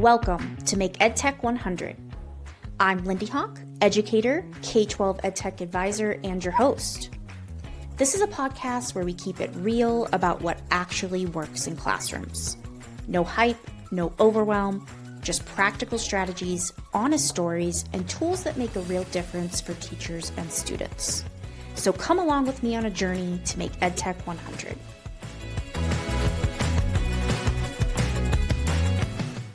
Welcome to Make EdTech 100. I'm Lindy Hawk, educator, K-12 EdTech advisor, and your host. This is a podcast where we keep it real about what actually works in classrooms. No hype, no overwhelm, just practical strategies, honest stories, and tools that make a real difference for teachers and students. So come along with me on a journey to make EdTech 100.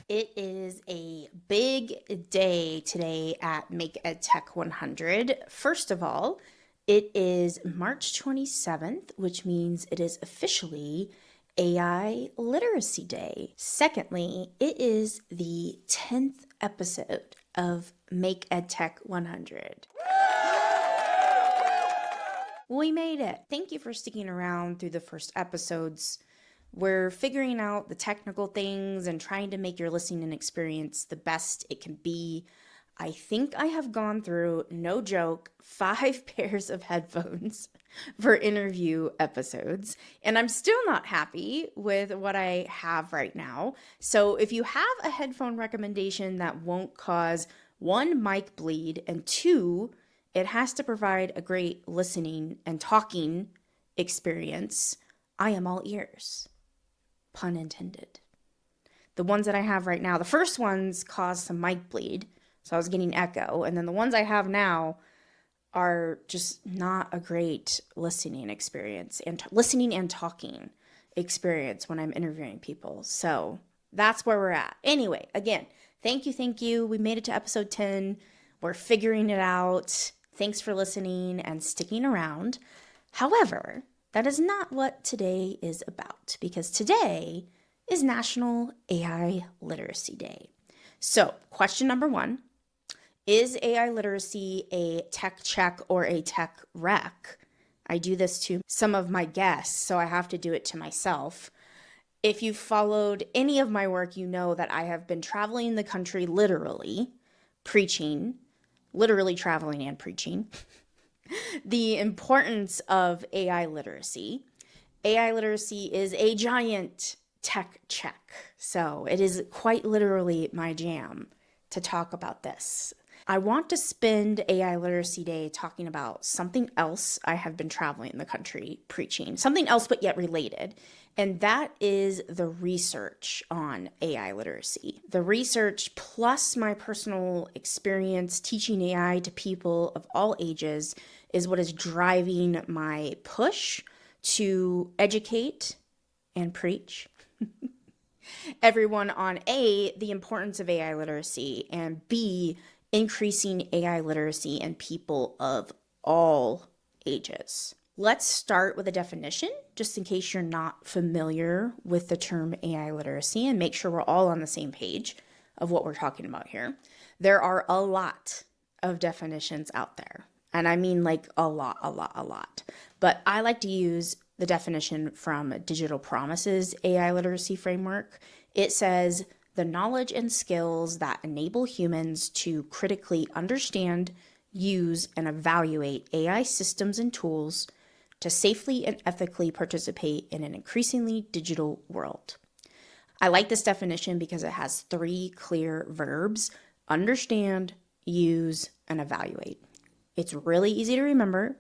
It is a big day today at Make EdTech 100. First of all, it is March 27th, which means it is officially AI Literacy Day. Secondly, it is the 10th episode of Make EdTech 100. We made it. Thank you for sticking around through the first episodes. We're figuring out the technical things and trying to make your listening experience the best it can be. I think I have gone through, no joke, 5 pairs of headphones for interview episodes, and I'm still not happy with what I have right now. So if you have a headphone recommendation that won't cause 1, mic bleed, and 2, it has to provide a great listening and talking experience, I am all ears. Pun intended. The ones that I have right now, the first ones caused some mic bleed, so I was getting echo, and then the ones I have now are just not a great listening experience and listening and talking experience when I'm interviewing people. So that's where we're at. Anyway, again, thank you. We made it to episode 10. We're figuring it out. Thanks for listening and sticking around. However, that is not what today is about, because today is National AI Literacy Day. So, question number 1, is AI literacy a tech check or a tech wreck? I do this to some of my guests, so I have to do it to myself. If you've followed any of my work, you know that I have been traveling the country literally traveling and preaching. The importance of AI literacy. AI literacy is a giant tech check. So it is quite literally my jam to talk about this. I want to spend AI Literacy Day talking about something else I have been traveling the country preaching, something else but yet related, and that is the research on AI literacy. The research plus my personal experience teaching AI to people of all ages is what is driving my push to educate and preach everyone on A, the importance of AI literacy, and B, increasing AI literacy in people of all ages. Let's start with a definition, just in case you're not familiar with the term AI literacy, and make sure we're all on the same page of what we're talking about here. There are a lot of definitions out there, and I mean like a lot. But I like to use the definition from Digital Promise's AI literacy framework. It says, the knowledge and skills that enable humans to critically understand, use, and evaluate AI systems and tools to safely and ethically participate in an increasingly digital world. I like this definition because it has 3 clear verbs: understand, use, and evaluate. It's really easy to remember,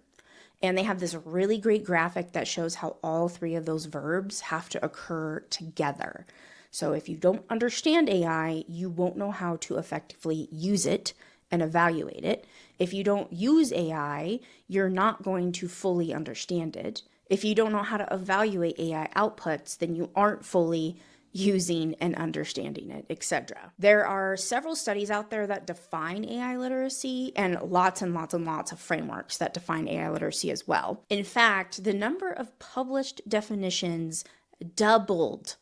and they have this really great graphic that shows how all 3 of those verbs have to occur together. So if you don't understand AI, you won't know how to effectively use it and evaluate it. If you don't use AI, you're not going to fully understand it. If you don't know how to evaluate AI outputs, then you aren't fully using and understanding it, etc. There are several studies out there that define AI literacy, and lots of frameworks that define AI literacy as well. In fact, the number of published definitions doubled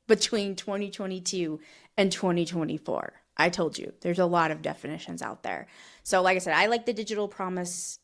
between 2022 and 2024. I told you, there's a lot of definitions out there. So like I said, I like the Digital Promise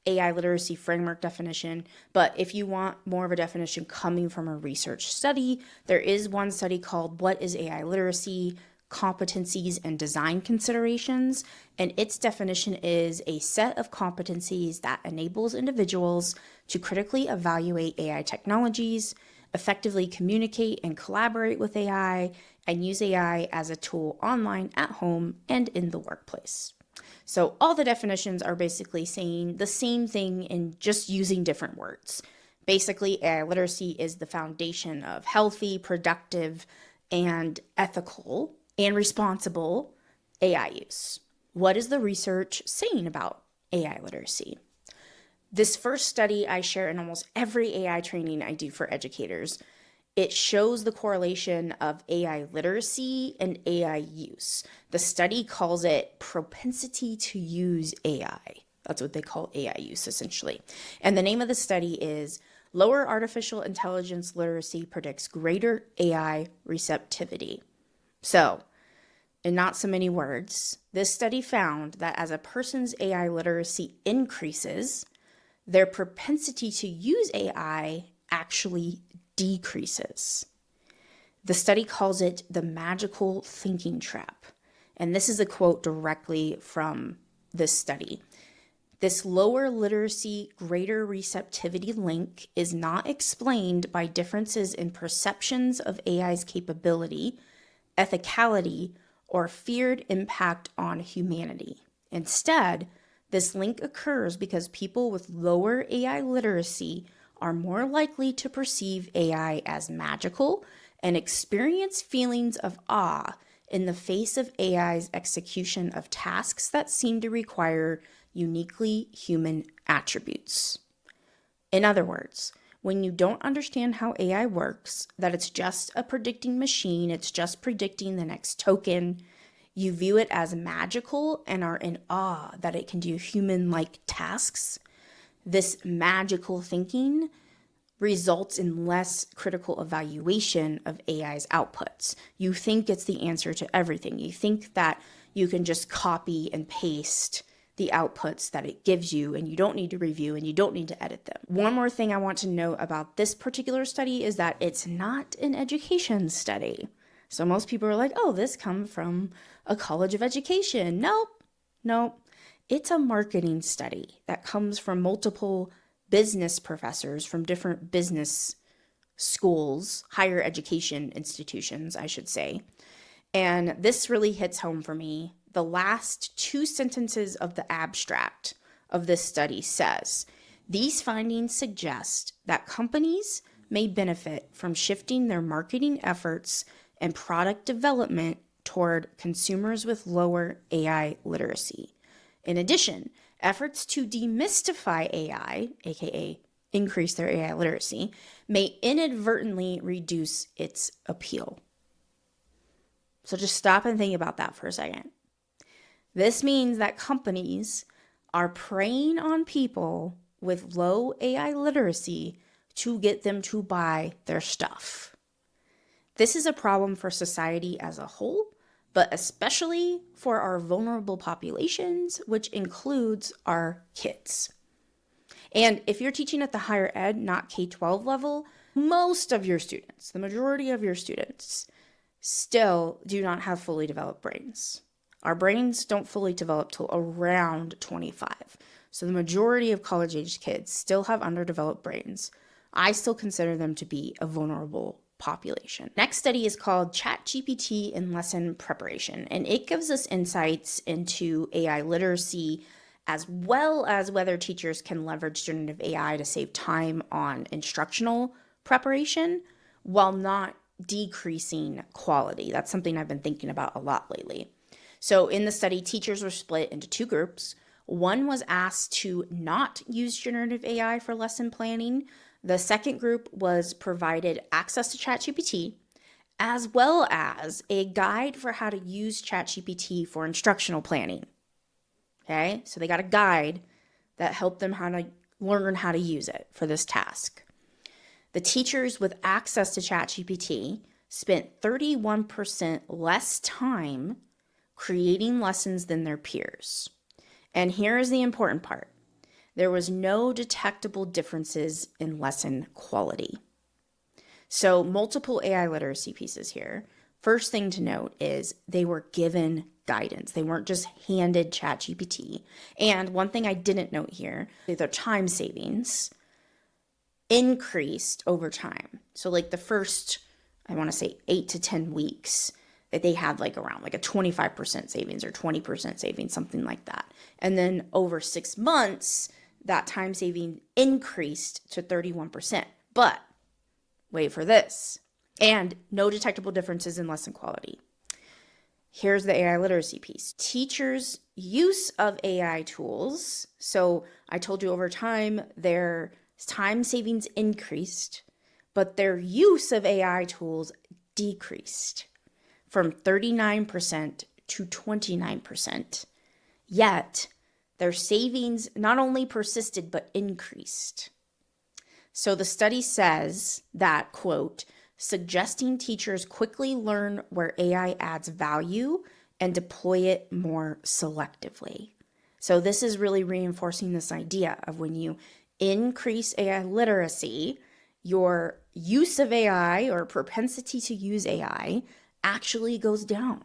AI literacy framework definition, but if you want more of a definition coming from a research study, there is one study called What is AI Literacy? Competencies and Design Considerations, and its definition is a set of competencies that enables individuals to critically evaluate AI technologies, effectively communicate and collaborate with AI, and use AI as a tool online, at home, and in the workplace. So all the definitions are basically saying the same thing in just using different words. Basically, AI literacy is the foundation of healthy, productive, and ethical and responsible AI use. What is the research saying about AI literacy? This first study I share in almost every AI training I do for educators. It shows the correlation of AI literacy and AI use. The study calls it propensity to use AI. That's what they call AI use, essentially. And the name of the study is Lower Artificial Intelligence Literacy Predicts Greater AI Receptivity. So, in not so many words, this study found that as a person's AI literacy increases, their propensity to use AI actually decreases. The study calls it the magical thinking trap. And this is a quote directly from this study. This lower literacy, greater receptivity link is not explained by differences in perceptions of AI's capability, ethicality, or feared impact on humanity. Instead, this link occurs because people with lower AI literacy are more likely to perceive AI as magical and experience feelings of awe in the face of AI's execution of tasks that seem to require uniquely human attributes. In other words, when you don't understand how AI works, that it's just a predicting machine, it's just predicting the next token, you view it as magical and are in awe that it can do human-like tasks. This magical thinking results in less critical evaluation of AI's outputs. You think it's the answer to everything. You think that you can just copy and paste the outputs that it gives you, and you don't need to review and you don't need to edit them. One more thing I want to note about this particular study is that it's not an education study. So most people are like, oh, this comes from a college of education. Nope. It's a marketing study that comes from multiple business professors from different business schools, higher education institutions, I should say. And this really hits home for me. The last two sentences of the abstract of this study says, these findings suggest that companies may benefit from shifting their marketing efforts and product development toward consumers with lower AI literacy. In addition, efforts to demystify AI, aka increase their AI literacy, may inadvertently reduce its appeal. So just stop and think about that for a second. This means that companies are preying on people with low AI literacy to get them to buy their stuff. This is a problem for society as a whole, but especially for our vulnerable populations, which includes our kids. And if you're teaching at the higher ed, not K-12 level, most of your students, the majority of your students, still do not have fully developed brains. Our brains don't fully develop till around 25. So the majority of college-aged kids still have underdeveloped brains. I still consider them to be a vulnerable population. Next study is called ChatGPT in Lesson Preparation, and it gives us insights into AI literacy as well as whether teachers can leverage generative AI to save time on instructional preparation while not decreasing quality. That's something I've been thinking about a lot lately. So in the study, teachers were split into two groups. One was asked to not use generative AI for lesson planning. The second group was provided access to ChatGPT, as well as a guide for how to use ChatGPT for instructional planning. Okay, so they got a guide that helped them how to learn how to use it for this task. The teachers with access to ChatGPT spent 31% less time creating lessons than their peers. And here is the important part. There was no detectable differences in lesson quality. So multiple AI literacy pieces here. First thing to note is they were given guidance. They weren't just handed ChatGPT. And one thing I didn't note here, their time savings. increased over time. So like the first, I want to say 8 to 10 weeks, that they had like around like a 25% savings or 20% savings, something like that. And then over 6 months, that time saving increased to 31%. But wait for this. And no detectable differences in lesson quality. Here's the AI literacy piece. Teachers' use of AI tools. So I told you over time, their time savings increased, but their use of AI tools decreased from 39% to 29%. Yet their savings not only persisted, but increased. So the study says that, quote, suggesting teachers quickly learn where AI adds value and deploy it more selectively. So this is really reinforcing this idea of when you increase AI literacy, your use of AI or propensity to use AI actually goes down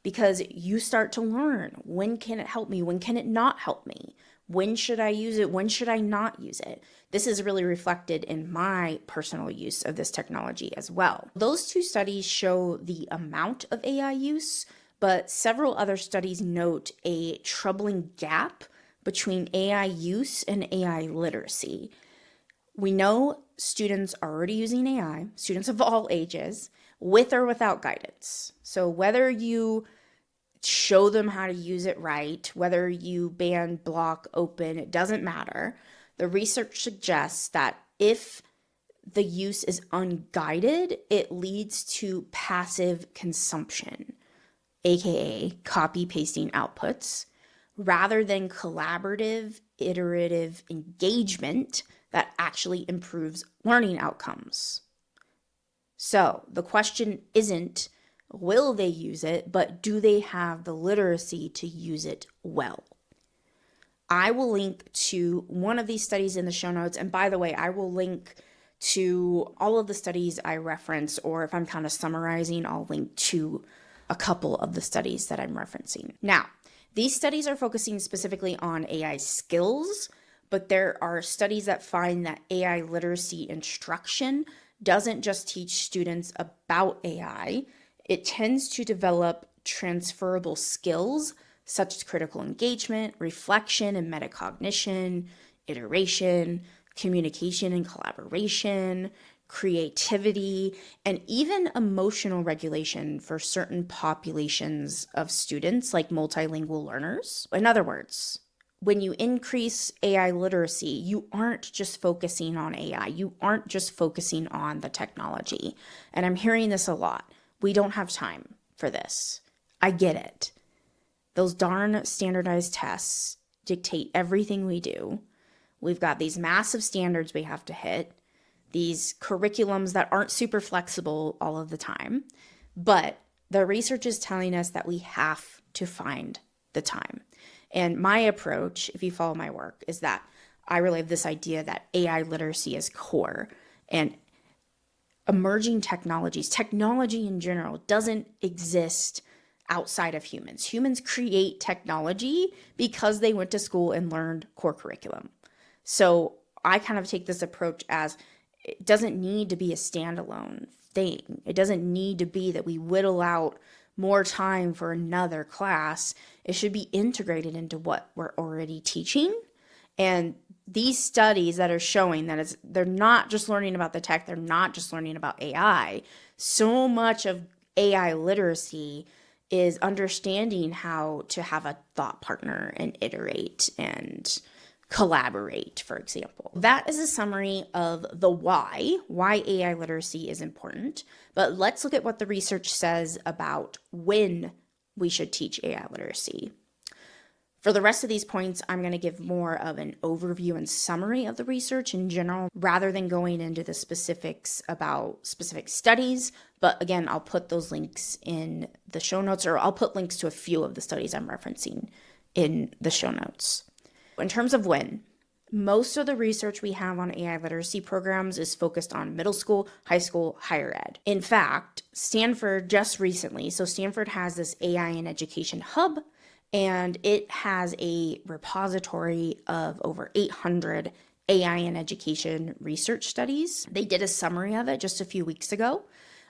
because you start to learn, when can it help me? When can it not help me? When should I use it? When should I not use it? This is really reflected in my personal use of this technology as well. Those two studies show the amount of AI use, but several other studies note a troubling gap between AI use and AI literacy. We know students are already using AI, students of all ages, with or without guidance. So whether you show them how to use it right, whether you ban, block, open, it doesn't matter. The research suggests that if the use is unguided, it leads to passive consumption, aka copy pasting outputs, rather than collaborative, iterative engagement that actually improves learning outcomes. So the question isn't, will they use it, but do they have the literacy to use it well? I will link to one of these studies in the show notes. And by the way, I will link to all of the studies I reference, or if I'm kind of summarizing, I'll link to a couple of the studies that I'm referencing. Now, these studies are focusing specifically on AI skills, but there are studies that find that AI literacy instruction doesn't just teach students about AI, it tends to develop transferable skills such as critical engagement, reflection and metacognition, iteration, communication and collaboration, creativity, and even emotional regulation for certain populations of students like multilingual learners. In other words, when you increase AI literacy, you aren't just focusing on AI. You aren't just focusing on the technology. And I'm hearing this a lot. We don't have time for this. I get it. Those darn standardized tests dictate everything we do. We've got these massive standards we have to hit, these curriculums that aren't super flexible all of the time. But the research is telling us that we have to find the time. And my approach, if you follow my work, is that I really have this idea that AI literacy is core, and emerging technologies, technology in general, doesn't exist outside of humans. Humans create technology because they went to school and learned core curriculum. So I kind of take this approach as it doesn't need to be a standalone thing. It doesn't need to be that we whittle out more time for another class. It should be integrated into what we're already teaching. And these studies that are showing that they're not just learning about the tech, they're not just learning about AI. So much of AI literacy is understanding how to have a thought partner and iterate and collaborate, for example. That is a summary of the why AI literacy is important. But let's look at what the research says about when we should teach AI literacy. For the rest of these points, I'm going to give more of an overview and summary of the research in general, rather than going into the specifics about specific studies. But again, I'll put those links in the show notes, or I'll put links to a few of the studies I'm referencing in the show notes. In terms of when, most of the research we have on AI literacy programs is focused on middle school, high school, higher ed. In fact, Stanford just recently, so Stanford has this AI in Education hub, and it has a repository of over 800 AI in Education research studies. They did a summary of it just a few weeks ago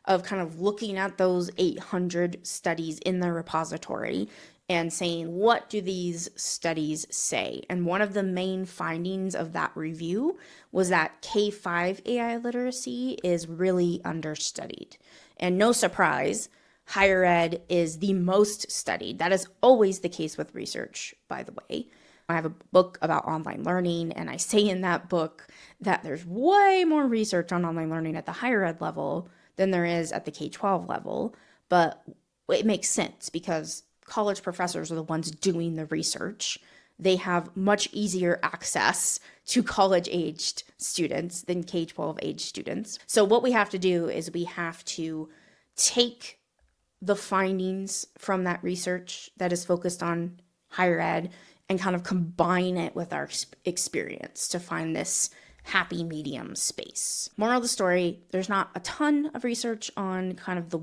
of kind of looking at those 800 studies in the repository and saying, what do these studies say? And one of the main findings of that review was that K-5 AI literacy is really understudied. And no surprise, higher ed is the most studied. That is always the case with research, by the way. I have a book about online learning, and I say in that book that there's way more research on online learning at the higher ed level than there is at the K-12 level. But it makes sense because college professors are the ones doing the research. They have much easier access to college-aged students than K-12 age students. So what we have to do is we have to take the findings from that research that is focused on higher ed and kind of combine it with our experience to find this happy medium space. Moral of the story, there's not a ton of research on kind of the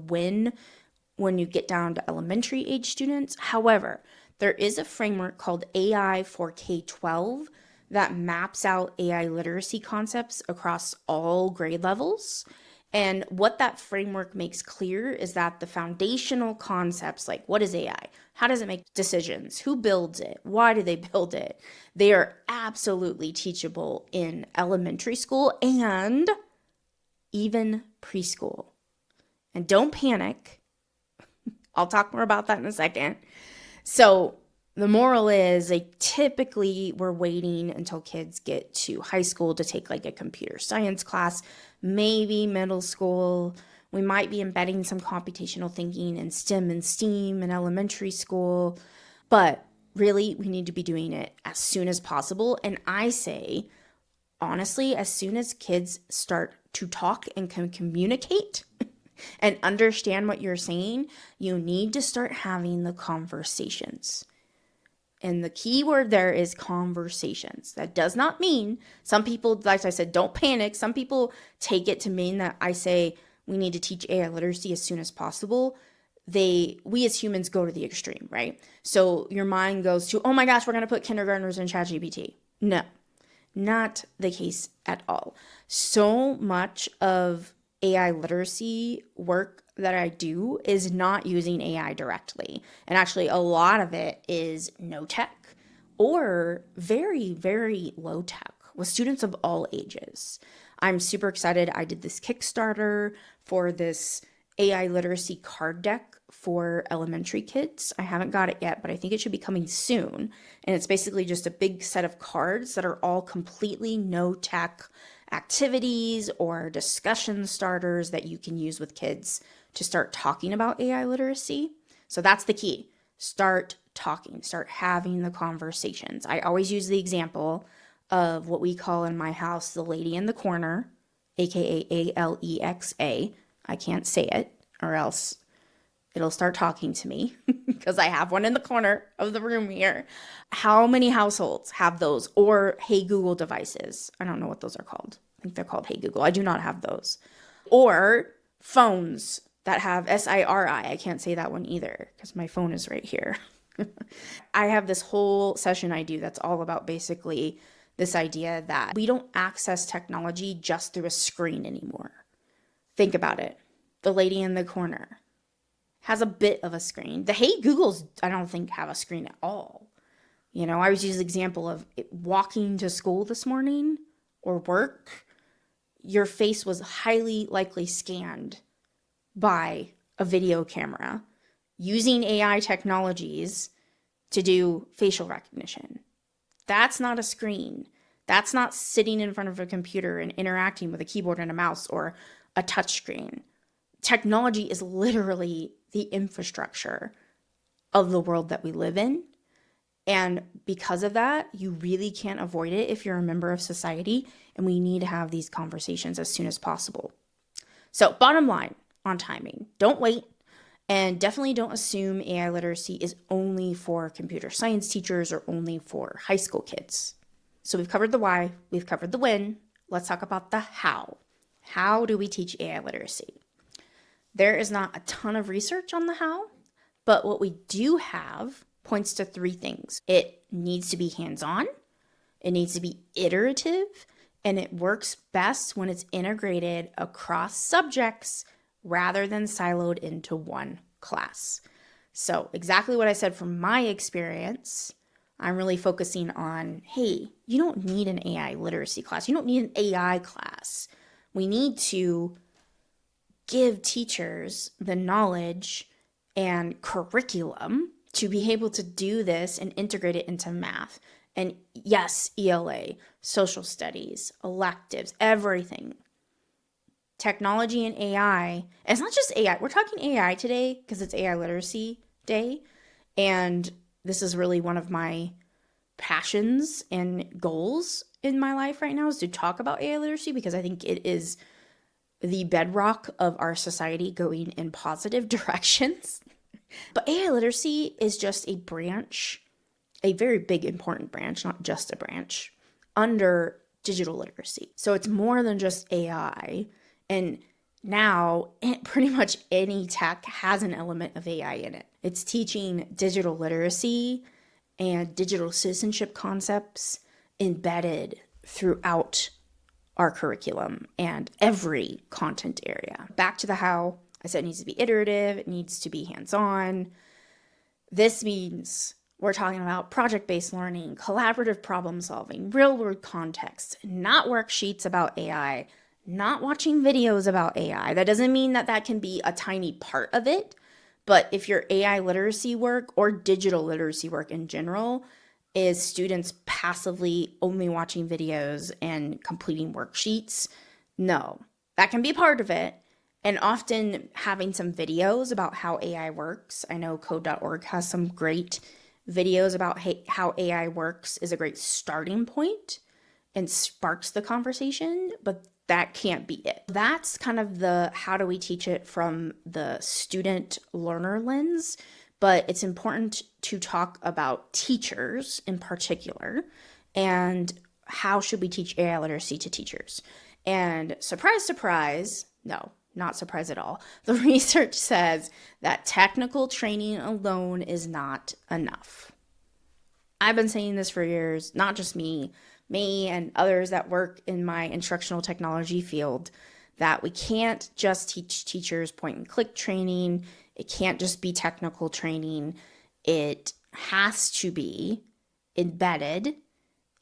when you get down to elementary age students. However, there is a framework called AI for K-12 that maps out AI literacy concepts across all grade levels. And what that framework makes clear is that the foundational concepts, like what is AI? How does it make decisions? Who builds it? Why do they build it? They are absolutely teachable in elementary school and even preschool. And don't panic. I'll talk more about that in a second. So the moral is typically we're waiting until kids get to high school to take like a computer science class, maybe middle school. We might be embedding some computational thinking in STEM and STEAM in elementary school, but really we need to be doing it as soon as possible. And I say, honestly, as soon as kids start to talk and can communicate and understand what you're saying, you need to start having the conversations. And the key word there is conversations. That does not mean, some people, like I said, don't panic. Some people take it to mean that I say we need to teach AI literacy as soon as possible. We as humans go to the extreme, right? So your mind goes to, oh my gosh, we're going to put kindergartners in ChatGPT. No, not the case at all. So much of AI literacy work that I do is not using AI directly. And actually a lot of it is no tech or very, very low tech with students of all ages. I'm super excited. I did this Kickstarter for this AI literacy card deck for elementary kids. I haven't got it yet, but I think it should be coming soon. And it's basically just a big set of cards that are all completely no tech activities or discussion starters that you can use with kids to start talking about AI literacy. So that's the key. Start talking, start having the conversations. I always use the example of what we call in my house the lady in the corner, aka Alexa. I can't say it or else it'll start talking to me because I have one in the corner of the room here. How many households have those? Or Hey Google devices? I don't know what those are called. I think they're called Hey Google. I do not have those. Or phones that have SIRI. I can't say that one either because my phone is right here. I have this whole session I do that's all about basically this idea that we don't access technology just through a screen anymore. Think about it. The lady in the corner has a bit of a screen. The Hey Googles, I don't think have a screen at all. You know, I was using the example of walking to school this morning or work. Your face was highly likely scanned by a video camera using AI technologies to do facial recognition. That's not a screen. That's not sitting in front of a computer and interacting with a keyboard and a mouse or a touch screen. Technology is literally the infrastructure of the world that we live in. And because of that, you really can't avoid it if you're a member of society. And we need to have these conversations as soon as possible. So bottom line on timing, don't wait. And definitely don't assume AI literacy is only for computer science teachers or only for high school kids. So we've covered the why, we've covered the when. Let's talk about the how. How do we teach AI literacy? There is not a ton of research on the how, but what we do have points to three things. It needs to be hands-on, It needs to be iterative, and it works best when it's integrated across subjects rather than siloed into one class. So exactly what I said from my experience, I'm really focusing on, hey, you don't need an AI literacy class. You don't need an AI class. We need to give teachers the knowledge and curriculum to be able to do this and integrate it into math. And yes, ELA, social studies, electives, everything. Technology and AI, it's not just AI. We're talking AI today because it's AI Literacy Day. And this is really one of my passions and goals in my life right now, is to talk about AI literacy, because I think it is the bedrock of our society going in positive directions. But AI literacy is just a branch, a very big, important branch, not just a branch, under digital literacy. So it's more than just AI. And now pretty much any tech has an element of AI in it. It's teaching digital literacy and digital citizenship concepts embedded throughout our curriculum and every content area. Back to the how, I said it needs to be iterative, it needs to be hands-on. This means we're talking about project-based learning, collaborative problem solving, real-world context, not worksheets about AI, not watching videos about AI. That doesn't mean that that can be a tiny part of it, but if your AI literacy work or digital literacy work in general is students passively only watching videos and completing worksheets, no, that can be part of it. And often having some videos about how AI works. I know code.org has some great videos about how AI works, is a great starting point and sparks the conversation, but that can't be it. That's kind of the how do we teach it from the student learner lens, but it's important to talk about teachers in particular and how should we teach AI literacy to teachers. And surprise, surprise, no, not surprise at all. The research says that technical training alone is not enough. I've been saying this for years, not just me and others that work in my instructional technology field, that we can't just teach teachers point and click training. It can't just be technical training. It has to be embedded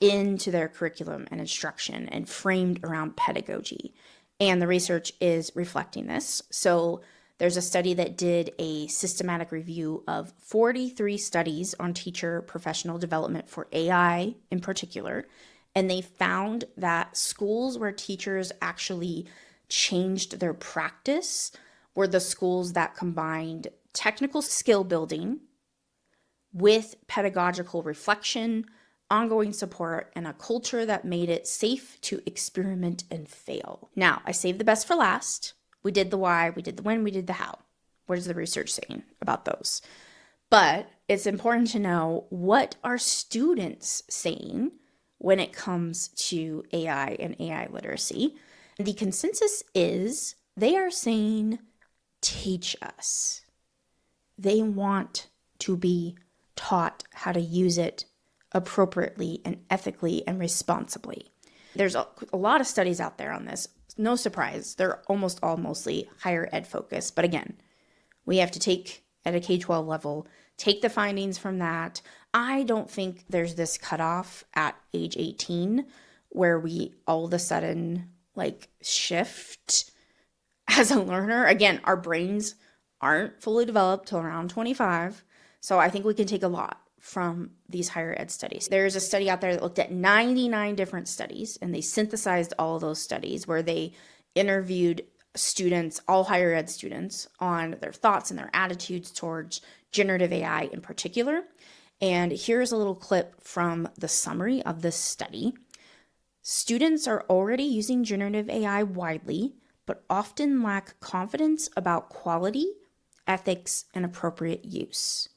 into their curriculum and instruction and framed around pedagogy. And the research is reflecting this. So there's a study that did a systematic review of 43 studies on teacher professional development for AI in particular. And they found that schools where teachers actually changed their practice were the schools that combined technical skill building with pedagogical reflection, ongoing support, and a culture that made it safe to experiment and fail. Now, I saved the best for last. We did the why, we did the when, we did the how. What is the research saying about those? But it's important to know, what are students saying when it comes to AI and AI literacy? The consensus is they are saying, teach us. They want to be taught how to use it appropriately and ethically and responsibly. There's a lot of studies out there on this. No surprise, they're almost all mostly higher ed focused. But again, we have to take at a K-12 level, take the findings from that. I don't think there's this cutoff at age 18 where we all of a sudden shift as a learner. Again, our brains aren't fully developed till around 25. So I think we can take a lot from these higher ed studies. There's a study out there that looked at 99 different studies, and they synthesized all of those studies where they interviewed students, all higher ed students, on their thoughts and their attitudes towards generative AI in particular. And here's a little clip from the summary of this study. Students are already using generative AI widely, but often lack confidence about quality, ethics, and appropriate use.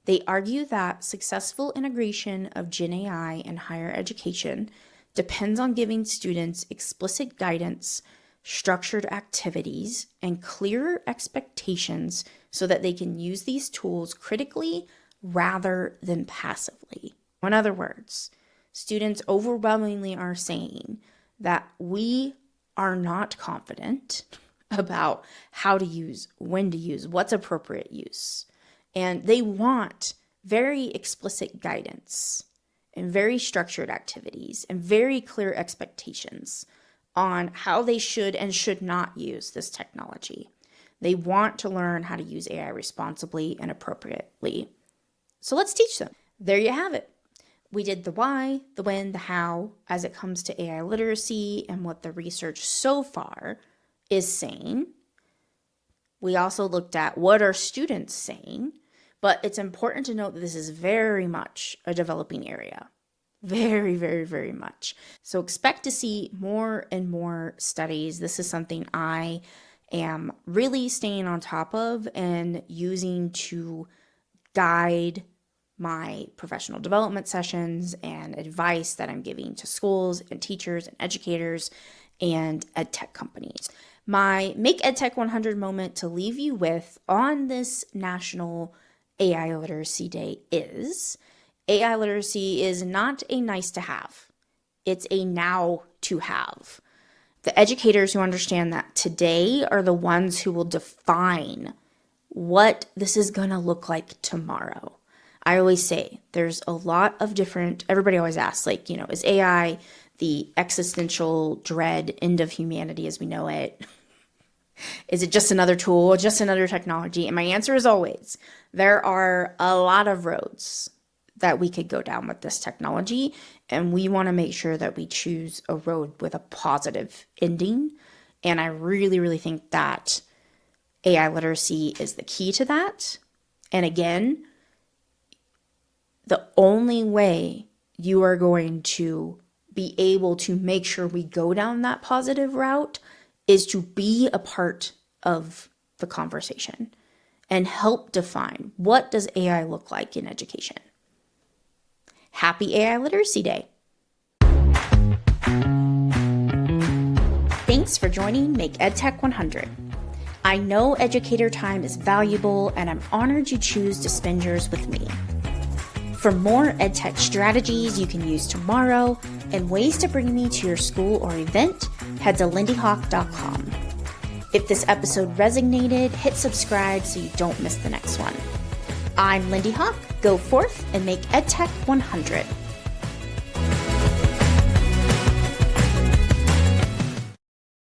They argue that successful integration of Gen AI in higher education depends on giving students explicit guidance, structured activities, and clearer expectations so that they can use these tools critically rather than passively. In other words, students overwhelmingly are saying that we are not confident about how to use, when to use, what's appropriate use. And they want very explicit guidance and very structured activities and very clear expectations on how they should and should not use this technology. They want to learn how to use AI responsibly and appropriately. So let's teach them. There you have it. We did the why, the when, the how as it comes to AI literacy and what the research so far is saying. We also looked at what are students saying, but it's important to note that this is very much a developing area. Very, very, very much. So expect to see more and more studies. This is something I am really staying on top of and using to guide my professional development sessions and advice that I'm giving to schools and teachers and educators and EdTech companies. My Make EdTech 100 moment to leave you with on this National AI Literacy Day is AI literacy is not a nice to have. It's a now to have. The educators who understand that today are the ones who will define what this is going to look like tomorrow. I always say there's a lot of different, everybody always asks, like, is AI the existential dread end of humanity as we know it? Is it just another tool, just another technology? And my answer is always, there are a lot of roads that we could go down with this technology, and we want to make sure that we choose a road with a positive ending. And I really, really think that AI literacy is the key to that. And again, the only way you are going to be able to make sure we go down that positive route is to be a part of the conversation and help define what does AI look like in education. Happy AI Literacy Day. Thanks for joining Make EdTech 100. I know educator time is valuable, and I'm honored you choose to spend yours with me. For more EdTech strategies you can use tomorrow and ways to bring me to your school or event, head to lindyhawk.com. If this episode resonated, hit subscribe so you don't miss the next one. I'm Lindy Hawk. Go forth and make EdTech 100.